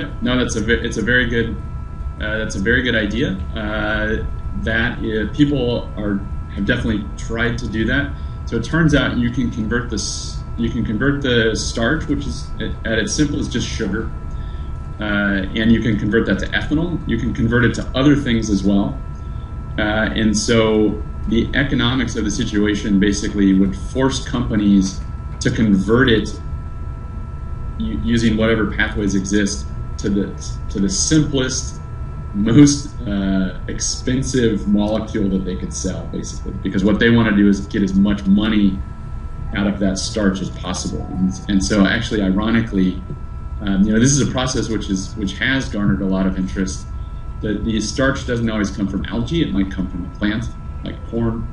No, it's a very good idea. People have definitely tried to do that. So it turns out you can convert the starch, which is at its simplest just sugar, and you can convert that to ethanol. You can convert it to other things as well, and so the economics of the situation basically would force companies to convert it using whatever pathways exist to the simplest, most expensive molecule that they could sell, basically, because what they want to do is get as much money out of that starch as possible. And so, actually, ironically, this is a process which has garnered a lot of interest. The starch doesn't always come from algae; it might come from a plant like corn.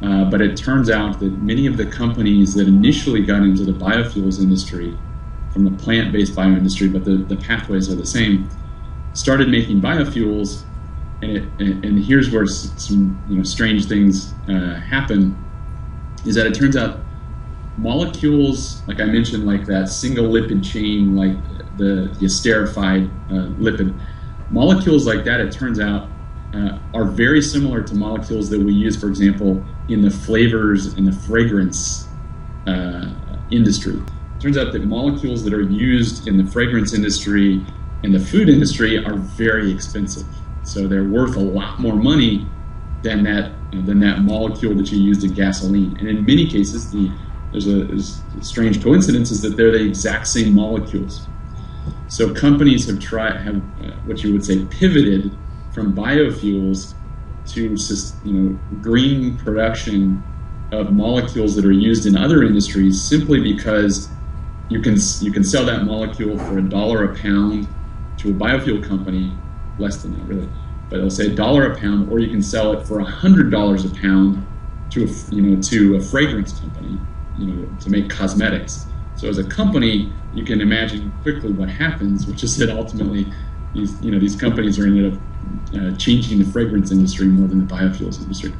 But it turns out that many of the companies that initially got into the biofuels industry from the plant-based bioindustry, but the pathways are the same, started making biofuels, and here's where some strange things happen, is that it turns out molecules, like I mentioned, like that single lipid chain, like the esterified lipid, molecules like that, it turns out, are very similar to molecules that we use, for example, in the flavors and the fragrance industry. Turns out that molecules that are used in the fragrance industry and the food industry are very expensive. So they're worth a lot more money than that molecule that you used in gasoline. And in many cases, there's a strange coincidence is that they're the exact same molecules. So companies have what you would say pivoted from biofuels to green production of molecules that are used in other industries, simply because you can sell that molecule for $1 a pound to a biofuel company, less than that really, but they'll say $1 a pound, or you can sell it for $100 a pound to a fragrance company, to make cosmetics. So as a company, you can imagine quickly what happens, which is that ultimately these companies are ended up changing the fragrance industry more than the biofuels industry.